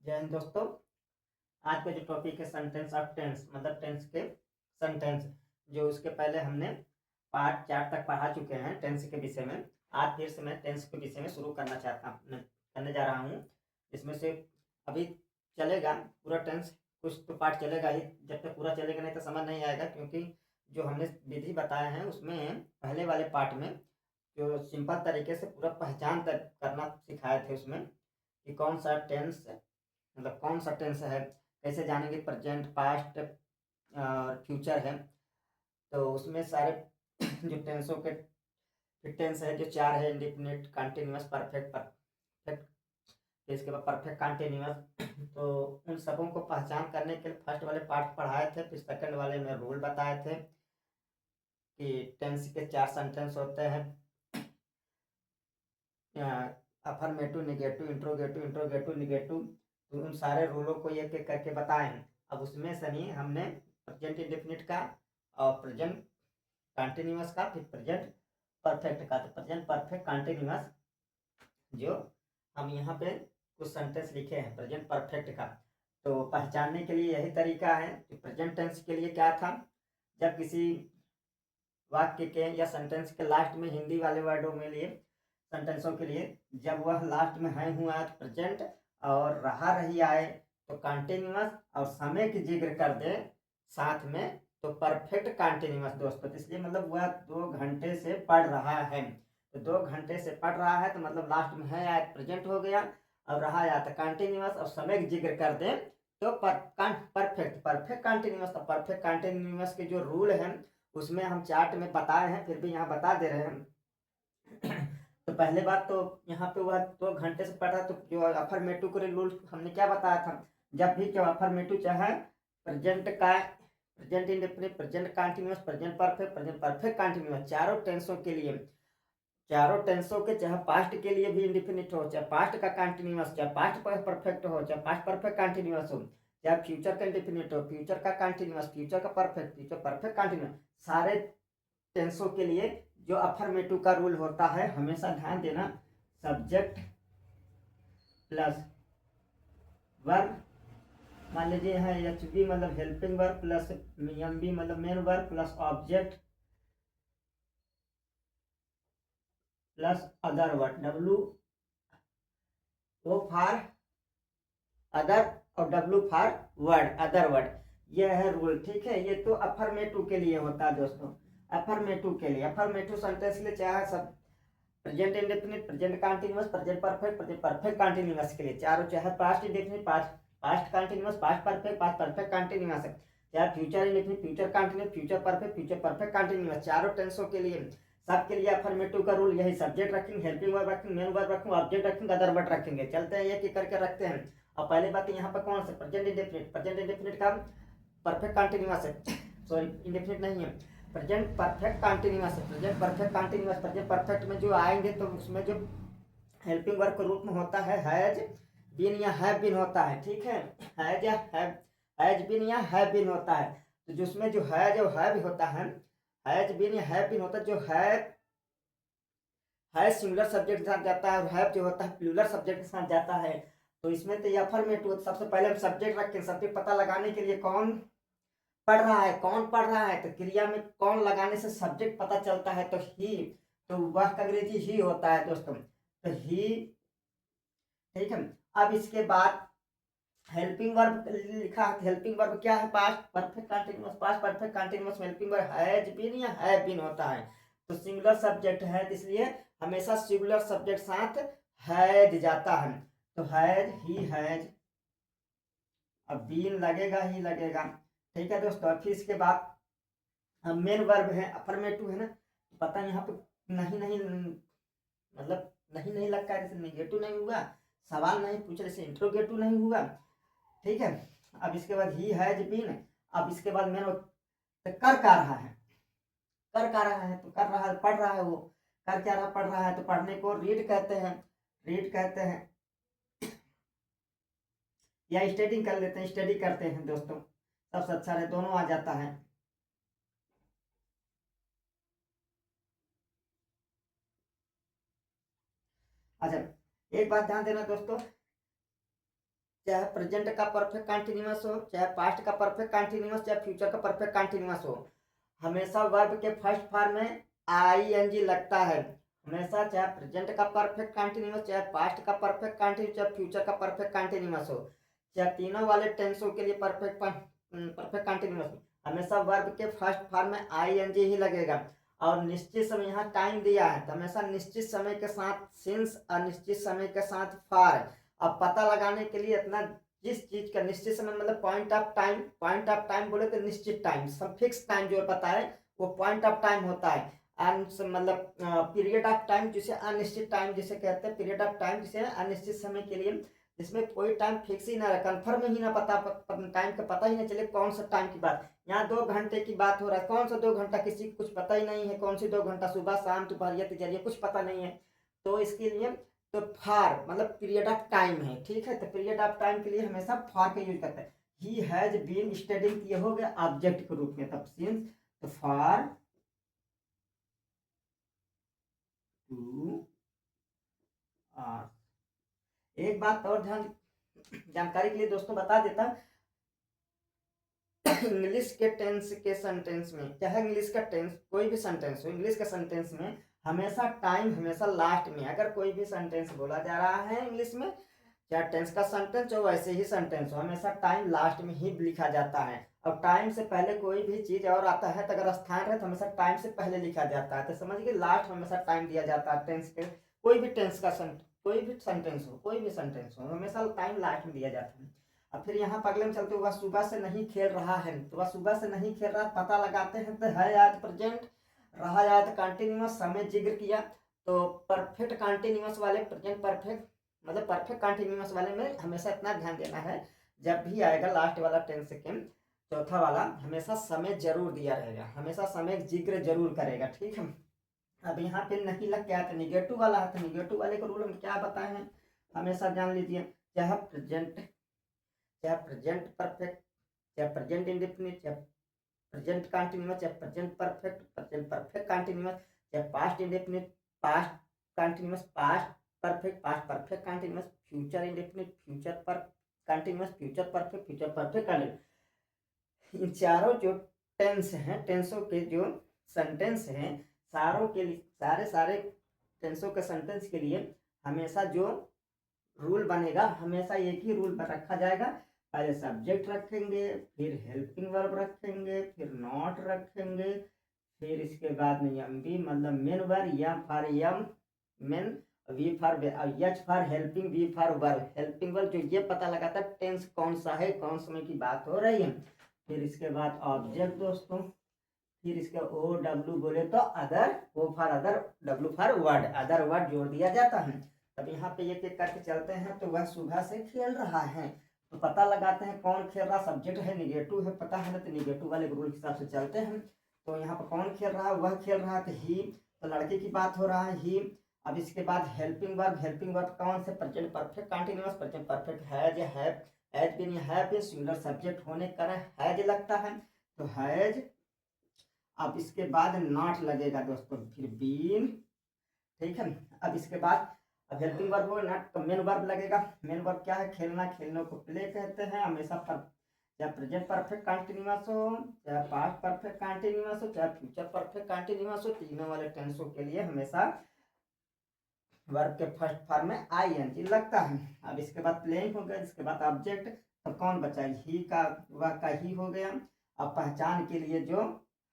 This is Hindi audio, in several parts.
जय हिंद दोस्तों। आज का जो टॉपिक है सेंटेंस ऑफ टेंस, मतलब टेंस के सेंटेंस, जो उसके पहले हमने पार्ट 4 तक पढ़ा चुके हैं टेंस के विषय में। आज फिर से मैं टेंस के विषय में शुरू करने जा रहा हूँ। इसमें से अभी चलेगा पूरा टेंस, कुछ तो पार्ट चलेगा ही, जब तक पूरा चलेगा नहीं तो समझ नहीं आएगा, क्योंकि जो हमने विधि बताए हैं उसमें पहले वाले पार्ट में जो सिंपल तरीके से पूरा पहचान तक करना सिखाए थे, उसमें कि कौन सा टेंस, मतलब कौन सा टेंस है, कैसे जानेंगे प्रेजेंट, पास्ट और फ्यूचर है। तो उसमें सारे जो टेंसों के टेंस है, जो 4 है, इंडिफिनिट, कंटिन्यूअस, परफेक्ट, परफेक्ट, इसके बाद परफेक्ट कंटिन्यूअस। तो उन सबों को पहचान करने के लिए फर्स्ट वाले पार्ट पढ़ाए थे, फिर सेकंड वाले में रूल बताए थे कि टेंस के 4 सेंटेंस होते हैं, affirmative, negative, interrogative, interrogative, negative. तो उन सारे रूलों को एक एक करके बताए हैं। अब उसमें से नहीं, हमने प्रेजेंट इंडेफिनिट का और प्रेजेंट कंटिन्यूअस का, फिर प्रेजेंट परफेक्ट का। तो प्रेजेंट परफेक्ट कंटिन्यूअस जो हम यहाँ पे कुछ सेंटेंस लिखे हैं प्रेजेंट परफेक्ट का, तो पहचानने के लिए यही तरीका है कि प्रेजेंट टेंस के लिए क्या था, जब किसी वाक्य के या सेंटेंस के लास्ट में हिंदी वाले वर्डों में लिए सेंटेंसों के लिए जब वह लास्ट में है हुआ है तो प्रेजेंट, और रहा रही आए तो कंटिन्यूअस, और समय की जिक्र कर दे साथ में तो परफेक्ट कंटिन्यूअस दोस्तों। तो इसलिए मतलब वह 2 घंटे से पढ़ रहा है, तो 2 घंटे से पढ़ रहा है तो मतलब लास्ट में है आया प्रेजेंट हो गया, और रहा या तो कंटिन्यूअस और समय की जिक्र कर दे तो परफेक्ट, परफेक्ट कंटिन्यूअस। तो परफेक्ट कंटिन्यूअस के जो रूल है उसमें हम चार्ट में बताए हैं, फिर भी यहाँ बता दे रहे हैं। तो पहले बात तो यहाँ पे वह 2 घंटे से पढ़ा, तो जो अफर्मेटिव के रूल हमने क्या बताया था, जब भी जो अफर्मेटिव चाहे प्रेजेंट का, present indefinite, present continuous, present perfect, present perfect continuous, चारों टेंसों के लिए, चारों टेंसों के, चाहे पास्ट के लिए भी इंडेफिनिट हो, चाहे पास्ट का कंटिन्यूअस, चाहे पास्ट परफेक्ट हो, चाहे पास्ट परफेक्ट कंटिन्यूअस हो, चाहे फ्यूचर का इंडेफिनिट हो, फ्यूचर का कंटिन्यूअस, फ्यूचर का परफेक्ट, फ्यूचर परफेक्ट कंटिन्यूअस, सारे टेंसों के लिए जो अफर्मेटिव का रूल होता है, हमेशा ध्यान देना, सब्जेक्ट प्लस वर्ब, मान लीजिए है एच बी मतलब helping verb, plus M B मतलब main verb, plus object, plus other word, W O for other और W for word, other word. यह है रूल, ठीक है। ये तो अफर्मेटिव के लिए होता है दोस्तों, अफर्मेटिव के लिए, अफर्मेटिव सेंटेंस के लिए चाहे सब present indefinite, present continuous, present perfect, present perfect continuous के लिए चारों, चाहे past indefinite, past past continuous, past perfect, past perfect continuous है, चाहे future indefinite, future continuous, future perfect, future perfect continuous, चारों टेंसों के लिए, सबके लिए अफर्मेटिव का रूल यही, सब्जेक्ट रखेंगे, हेल्पिंग वर्ब रखेंगे, मेन वर्ब रखेंगे, ऑब्जेक्ट रखेंगे, अदर वर्ड रखेंगे। चलते हैं एक एक करके रखते हैं। और पहले बात यहाँ पर कौन सा प्रेजेंट इंडेफिनिट, प्रेजेंट इंडेफिनिट का परफेक्ट कंटीन्यूअस है, सॉरी इंडेफिनिट नहीं है, प्रेजेंट परफेक्ट कंटीन्यूअस है, present perfect continuous. Present perfect में जो आएंगे तो उसमें जो हेल्पिंग वर्ब के रूप में होता है हैज बीन या हैव बीन होता है, ठीक है। हैज या हैज बीन या हैव बीन होता है। तो जिसमें जो हैज और हैव होता है, हैज बीन या हैव बीन होता है, जो है सिंगुलर सब्जेक्ट के साथ जाता है, और हैव जो होता है प्लूरल सब्जेक्ट के साथ जाता है। तो इसमें तो ये अफर्मेटिव, सबसे पहले हम सब्जेक्ट रखें, सब्जेक्ट पता लगाने के लिए कौन पढ़ रहा है, कौन पढ़ रहा है, तो क्रिया में कौन लगाने से सब्जेक्ट पता चलता है, तो ही, तो वह का अंग्रेजी ही होता है दोस्तों, तो ही, ठीक है। अब इसके बाद हेल्पिंग वर्ब लिखा है, हेल्पिंग वर्ब क्या है, past perfect continuous, past perfect continuous में हेल्पिंग वर्ब हैज बीन या हैव बीन होता है। तो सिंगुलर सब्जेक्ट है, इसलिए हमेशा सिंगुलर सब्जेक्ट साथ हैज जाता है, तो हैज, ही हैज, अब बीन लगेगा ही लगेगा, ठीक है दोस्तों। फिर इसके बाद मेन वर्ब है, अफर्मेटिव है ना, पता यहाँ पे नहीं नहीं, मतलब नहीं नहीं लगता है, जैसे निगेटिव नहीं हुआ, सवाल नहीं पूछ रहे, जैसे इंट्रोगेटिव नहीं हुआ, ठीक है। अब इसके बाद ही हैज बीन, अब इसके बाद मेन तो कर क्या रहा है, कर क्या रहा है, तो कर रहा है, पढ़ रहा है वो, कर क्या रहा, पढ़ रहा है, तो पढ़ने को रीड कहते हैं, रीड कहते हैं, या स्टडी कर लेते हैं, स्टडी करते हैं दोस्तों, सबसे अच्छा है, दोनों आ जाता है। अच्छा, एक बात ध्यान देना दोस्तों, चाहे प्रेजेंट का परफेक्ट कंटिन्यूअस हो, चाहे पास्ट का परफेक्ट कंटिन्यूअस, चाहे फ्यूचर का परफेक्ट कंटिन्यूअस हो, हमेशा वर्ब के फर्स्ट फॉर्म में आईएनजी लगता है हमेशा। चाहे प्रेजेंट का परफेक्ट कंटिन्यूअस, चाहे पास्ट का परफेक्ट कंटिन्यूअस, चाहे फ्यूचर का परफेक्ट कंटिन्यूअस हो, चाहे तीनों वाले टेंसों के लिए परफेक्ट कंटिन्यूअस, हमेशा वर्ब के फर्स्ट फॉर्म में आईएनजी ही लगेगा। और निश्चित समय यहाँ टाइम दिया है तो हमेशा निश्चित समय के साथ सिंस, अनिश्चित समय के साथ फॉर। अब पता लगाने के लिए इतना, जिस चीज का निश्चित समय मतलब पॉइंट ऑफ टाइम बोले तो निश्चित टाइम, सब फिक्स टाइम जो पता है वो पॉइंट ऑफ टाइम होता है। मतलब पीरियड ऑफ टाइम जिसे अनिश्चित टाइम जिसे कहते हैं, पीरियड ऑफ टाइम जिसे अनिश्चित समय के लिए, जिसमें कोई टाइम फिक्स ही ना रहे, कन्फर्म ही ना पता, टाइम का पता ही ना चले कौन सा टाइम की बात। यहाँ 2 घंटे की बात हो रहा है, कौन सा 2 घंटा किसी को कुछ पता ही नहीं है, कौन सी 2 घंटा, सुबह शाम दोपहर तिजरिया कुछ पता नहीं है। तो इसके लिए तो फार मतलब पीरियड ऑफ टाइम है, ठीक है। तो पीरियड ऑफ टाइम के लिए हमेशा फार का यूज करते हैं। ही हैज बीन स्टडिंग, ये हो गया ऑब्जेक्ट के रूप में, तब सिंस, तो फार टू आर। एक बात और जानकारी के लिए दोस्तों बता देता, इंग्लिश के टेंस के सेंटेंस में, चाहे इंग्लिश का टेंस कोई भी सेंटेंस हो, इंग्लिश के सेंटेंस में हमेशा टाइम हमेशा लास्ट में। अगर कोई भी सेंटेंस बोला जा रहा है इंग्लिश में, चाहे टेंस का सेंटेंस हो वैसे ही सेंटेंस हो, हमेशा टाइम लास्ट में ही लिखा जाता है। और टाइम से पहले कोई भी चीज और आता है तो अगर स्थान है तो हमेशा टाइम से पहले लिखा जाता है। तो समझिए लास्ट में हमेशा टाइम दिया जाता है टेंस के, कोई भी टेंस का कोई भी सेंटेंस हो, कोई भी सेंटेंस हो, हमेशा टाइम लास्ट में दिया जाता है। अब फिर यहाँ पर अगले में चलते, वह सुबह से नहीं खेल रहा है, तो वह सुबह से नहीं खेल रहा, पता लगाते हैं तो है याद प्रेजेंट, रहा याद कंटिन्यूअस, समय जिक्र किया। तो परफेक्ट कंटिन्यूअस वाले, प्रेजेंट परफेक्ट मतलब परफेक्ट कंटिन्यूअस वाले में हमेशा इतना ध्यान देना है, जब भी आएगा लास्ट वाला टेंस सेकेंड चौथा वाला, हमेशा समय जरूर दिया रहेगा, हमेशा समय जिक्र जरूर करेगा, ठीक है। अब यहाँ पे नहीं लग गया तो निगेटिव वाला है, तो निगेटिव वाले को रूल हम क्या बताए हैं, हमेशा जान लीजिए। चाहे प्रेजेंट, चाहे प्रेजेंट परफेक्ट, चाहे प्रेजेंट इंडेफिनिट, चाहे प्रेजेंट कंटिन्यूअस, चाहे present perfect, present perfect continuous, चाहे past indefinite, past continuous, past perfect, past perfect continuous, future indefinite, future पर continuous, future perfect, future perfect continuous. इन चारों जो टेंस हैं, टेंसों के जो सेंटेंस हैं, सारों के लिए, सारे सारे टेंसों के सेंटेंस के लिए हमेशा जो रूल बनेगा, हमेशा एक ही रूल रखा जाएगा। पहले सब्जेक्ट रखेंगे, फिर हेल्पिंग वर्ब रखेंगे, फिर नॉट रखेंगे, फिर इसके बाद में एम बी मतलब मेन वर्ब, या फॉर यम main, V for H for helping, V for verb, helping verb, जो ये पता लगाता है टेंस कौन सा है, कौन समय की बात हो रही है। फिर इसके बाद ऑब्जेक्ट दोस्तों, फिर इसके ओ डब्ल्यू बोले तो other, O for other, W for word, other word जोड़ दिया जाता है। अब यहाँ पे एक एक करके चलते हैं। तो वह सुबह से खेल रहा है, तो पता लगाते हैं कौन खेल रहा, सब्जेक्ट है निगेटिव है पता है ना, तो निगेटिव वाले रूल के हिसाब से चलते हैं। तो यहाँ पर कौन खेल रहा है, वह खेल रहा है, तो ही, तो लड़के की बात हो रहा है ही। अब इसके बाद हेल्पिंग वर्ब, हेल्पिंग वर्ब कौन से, present perfect continuous, present perfect has, has been, have singular subject होने का हैज लगता है, तो हैज। अब इसके बाद नॉट लगेगा दोस्तों, फिर बीन, ठीक है। अब इसके बाद अब हेल्पिंग वर्ब हो नॉट, तो मेन वर्ब लगेगा। मेन वर्ब क्या है, खेलना, खेलने को प्ले कहते हैं। हमेशा पर, चाहे प्रेजेंट परफेक्ट कंटिन्यूअस हो, चाहे पास्ट परफेक्ट कंटिन्यूअस हो, चाहे फ्यूचर परफेक्ट कंटिन्यूअस हो, तीनों वाले टेंसों के लिए हमेशा वर्ब के फर्स्ट फॉर्म में आईएनजी लगता है। अब इसके बाद प्लेइंग हो गया, इसके बाद ऑब्जेक्ट, तो कौन बचा, ही का, वह का ही हो गया। अब पहचान के लिए जो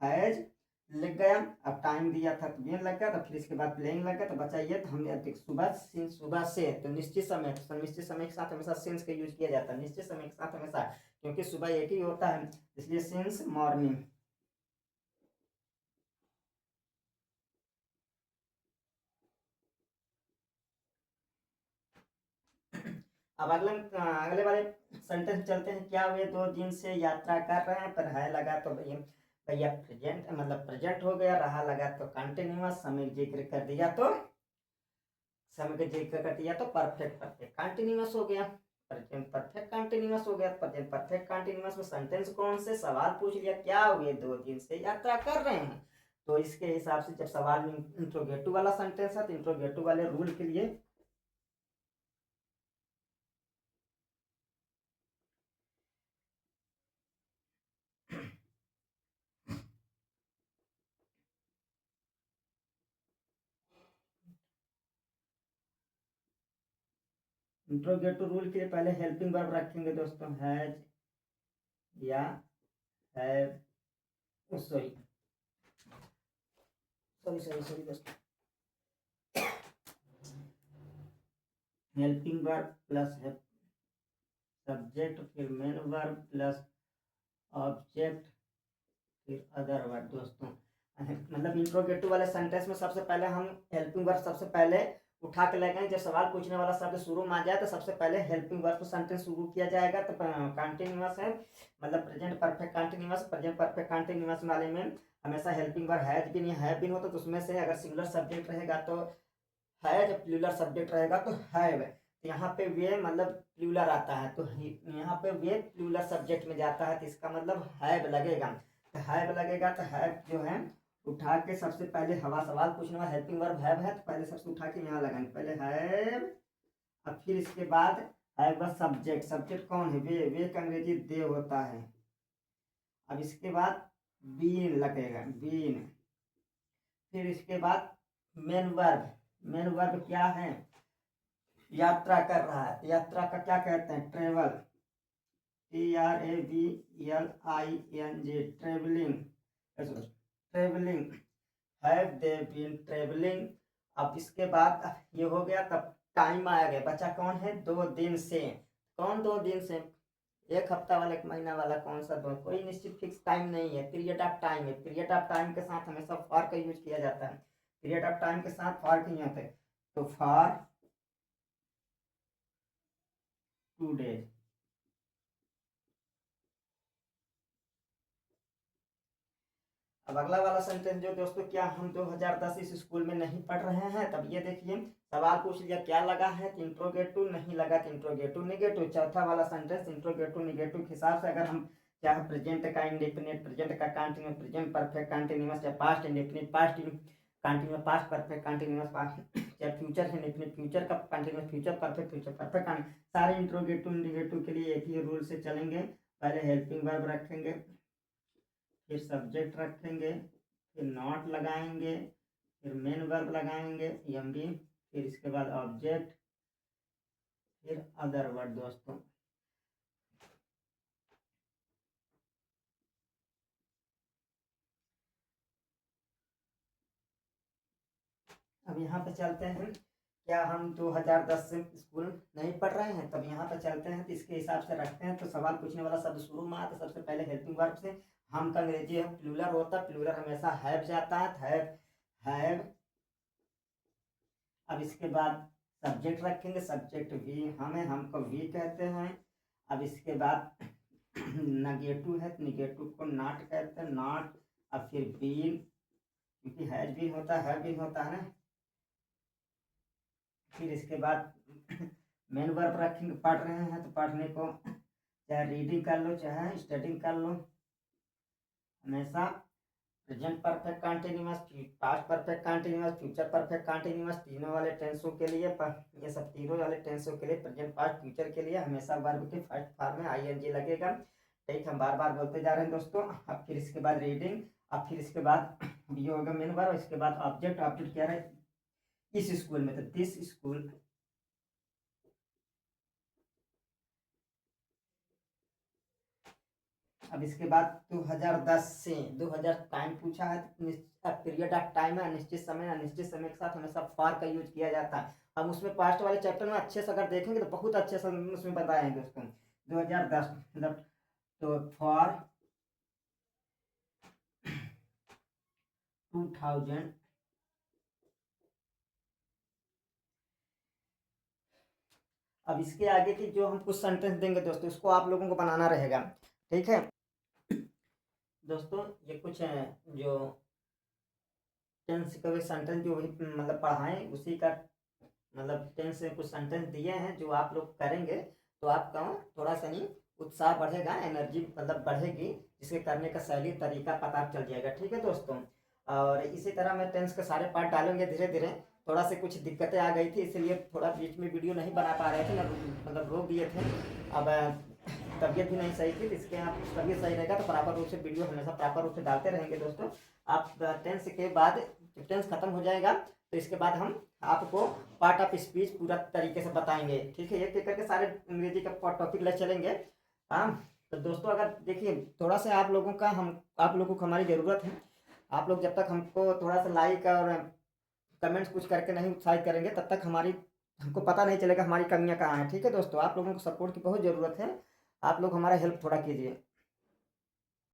हैज लिख गया, अब टाइम दिया था तो बीन लग गया, तो फिर इसके बाद प्लेइंग लग गया। तो बचा ये, तो हमने सुबह, सुबह से, तो निश्चित समय, तो निश्चित समय के साथ हमेशा सिंस का यूज किया जाता है, निश्चित समय के साथ हमेशा, क्योंकि सुबह एक ही होता है, इसलिए सिंस मॉर्निंग। अब अगले वाले सेंटेंस चलते हैं। क्या वे 2 दिन से यात्रा कर रहे हैं, पर है लगा तो भैया, भैया प्रेजेंट मतलब प्रेजेंट हो गया, रहा लगा तो कंटिन्यूअस, समय जिक्र कर दिया तो, समय का जिक्र कर दिया तो परफेक्ट परफेक्ट कंटिन्यूअस हो गया, प्रेजेंट परफेक्ट कंटिन्यूअस हो गया। प्रेजेंट परफेक्ट कंटिन्यूअस में सेंटेंस कौन से, सवाल पूछ लिया, क्या वे 2 दिन से यात्रा कर रहे हैं। तो इसके हिसाब से जब सवाल में इंट्रोगेटिव वाला सेंटेंस है, तो इंट्रोगेटिव वाले रूल के लिए इंट्रोगेटिव रूल के लिए पहले हेल्पिंग वर्ब रखेंगे दोस्तों, हैज या have, sorry sorry sorry sorry दोस्तों, हेल्पिंग वर्ब प्लस सब्जेक्ट, फिर मेन वर्ब प्लस ऑब्जेक्ट, फिर अदर वर्ब दोस्तों। मतलब इंट्रोगेटिव वाले सेंटेंस में सबसे पहले हम हेल्पिंग वर्ब सबसे पहले उठा के लगाएं। जब सवाल पूछने वाला शब्द शुरू में आ जाए तो सबसे पहले हेल्पिंग वर्ब सेंटेंस शुरू किया जाएगा। तो कंटिन्यूअस है, मतलब present perfect continuous, present perfect continuous वाले में हमेशा हेल्पिंग वर्ब हैज बीन या हैव बीन होता, तो उसमें से अगर सिंगुलर सब्जेक्ट रहेगा तो है, जब प्लूरल सब्जेक्ट रहेगा तो हैव। तो यहाँ पे वे मतलब प्लूरल आता है, तो यहाँ पे वे प्लूरल सब्जेक्ट में जाता है, तो इसका मतलब हैव लगेगा। तो हैव लगेगा तो हैव जो है उठा के सबसे पहले हवा सवाल पूछने वाला हेल्पिंग वर्ब हैव है, तो पहले सबसे उठा के यहाँ लगाएंगे, पहले हैव, अब फिर इसके बाद हैव का सब्जेक्ट, सब्जेक्ट कौन है, वे का अंग्रेजी दे होता है। अब इसके बाद बीन लगेगा, बीन, फिर इसके बाद मेन वर्ब, मेन वर्ब क्या है, यात्रा कर रहा है, यात्रा का क्या कहते हैं, travel, TRAVLING, travelling, travelling, have they been travelling. अब इसके बाद ये हो गया, तब टाइम आ गया, बचा कौन है, 2 दिन से, कौन 2 दिन से, 1 हफ्ता वाला, 1 महीना वाला, कौन सा दो, कोई निश्चित फिक्स टाइम नहीं है, पीरियड ऑफ टाइम है। पीरियड ऑफ टाइम के साथ हमेशा फॉर का यूज किया जाता है, पीरियड ऑफ टाइम के साथ फॉर क्यों होते हैं, तो फॉर 2 डेज। अब अगला वाला सेंटेंस जो दोस्तों, क्या हम 2010 इस स्कूल में नहीं पढ़ रहे हैं, तब ये देखिए सवाल पूछ लिया, क्या लगा है, इंट्रोगेटिव, नहीं लगा तो इंट्रोगेटिव नेगेटिव। चौथा वाला सेंटेंस इंट्रोगेटिव नेगेटिव के हिसाब से, अगर हम चाहे प्रेजेंट का इंडेफिनिट, प्रेजेंट का कंटिन्यूअस, प्रेजेंट परफेक्ट कंटिन्यूअस, या past indefinite, past continuous, past perfect continuous, past या फ्यूचर इंडेफिनिट, फ्यूचर का कंटिन्यूअस, फ्यूचर परफेक्ट, सारे इंट्रोगेटिव नेगेटिव के लिए एक ही रूल से चलेंगे। पहले हेल्पिंग वर्ब रखेंगे, फिर सब्जेक्ट रखेंगे, फिर नॉट लगाएंगे, फिर मेन वर्ब लगाएंगे एमबी, फिर इसके बाद ऑब्जेक्ट, फिर अदर वर्ड दोस्तों। अब यहाँ पे चलते हैं, क्या हम 2010 से स्कूल नहीं पढ़ रहे हैं, तब यहाँ पे चलते हैं, तो इसके हिसाब से रखते हैं। तो सवाल पूछने वाला शब्द शुरू में आता, सबसे पहले हेल्पिंग वर्ब से, हम का अंग्रेजी है प्लूरल होता, प्लूरल हमेशा हैव जाता है, हैव। अब इसके बाद सब्जेक्ट रखेंगे, सब्जेक्ट वी, हमें, हमको वी कहते हैं। अब इसके बाद नेगेटिव है, नेगेटिव को नॉट कहते हैं, नॉट। अब फिर बीन, क्योंकि हैज बीन होता है, हैव बीन होता है ना। फिर इसके बाद मेन वर्ब रखेंगे, पढ़ रहे हैं तो पढ़ने को चाहे रीडिंग कर लो चाहे स्टडिंग कर लो, हमेशा present perfect continuous, past perfect continuous, future perfect continuous, तीनों वाले टेंसों के लिए, ये सब तीनों वाले टेंसों के लिए, प्रेजेंट पास्ट फ्यूचर के लिए हमेशा वर्ब के फर्स्ट फॉर्म में आईएनजी लगेगा। ठीक, हम बार बार बोलते जा रहे हैं दोस्तों। अब फिर इसके बाद रीडिंग, अब फिर इसके बाद ये होगा मेन वर्ब, इसके बाद ऑब्जेक्ट, ऑब्जेक्ट क्या है, इस स्कूल में, तो दिस स्कूल। अब इसके बाद 2010 से 2000 टाइम पूछा है, पीरियड ऑफ टाइम है, निश्चित समय, अनिश्चित समय के साथ हमेशा फॉर का यूज किया जाता है। हम उसमें पास्ट वाले चैप्टर में अच्छे से अगर देखेंगे तो बहुत अच्छे से उसमें बताएंगे उसको। 2010 मतलब, तो फॉर 2000, अब इसके आगे की जो हम कुछ सेंटेंस देंगे दोस्तों, इसको आप लोगों को बनाना रहेगा, ठीक है दोस्तों। ये कुछ जो टेंस का सेंटेंस जो भी मतलब पढ़ाएं, उसी का मतलब टेंस से कुछ सेंटेंस दिए हैं, जो आप लोग करेंगे तो आपका थोड़ा सा ही उत्साह बढ़ेगा, एनर्जी मतलब बढ़ेगी, जिसके करने का शैली तरीका पता चल जाएगा, ठीक है दोस्तों। और इसी तरह मैं टेंस के सारे पार्ट डालूंगे धीरे धीरे। थोड़ा सा कुछ दिक्कतें आ गई थी, इसलिए थोड़ा बीच में वीडियो नहीं बना पा रहे थे, मतलब रोक दिए थे। अब तबीयत भी नहीं सही थी, इसके आप तबीयत सही रहेगा तो प्रॉपर रूप से वीडियो हमेशा प्रॉपर रूप से डालते रहेंगे दोस्तों। आप टेंस के बाद टेंस खत्म हो जाएगा तो इसके बाद हम आपको पार्ट ऑफ स्पीच पूरा तरीके से बताएंगे, ठीक है। एक एक करके सारे अंग्रेजी का टॉपिक ले चलेंगे। हाँ, तो दोस्तों अगर देखिए थोड़ा सा आप लोगों को हमारी ज़रूरत है। आप लोग जब तक हमको थोड़ा सा लाइक और कमेंट्स कुछ करके नहीं उत्साहित करेंगे तब तक हमको पता नहीं चलेगा हमारी कमियां कहाँ हैं, ठीक है दोस्तों। आप लोगों को सपोर्ट की बहुत ज़रूरत है, आप लोग हमारा हेल्प थोड़ा कीजिए।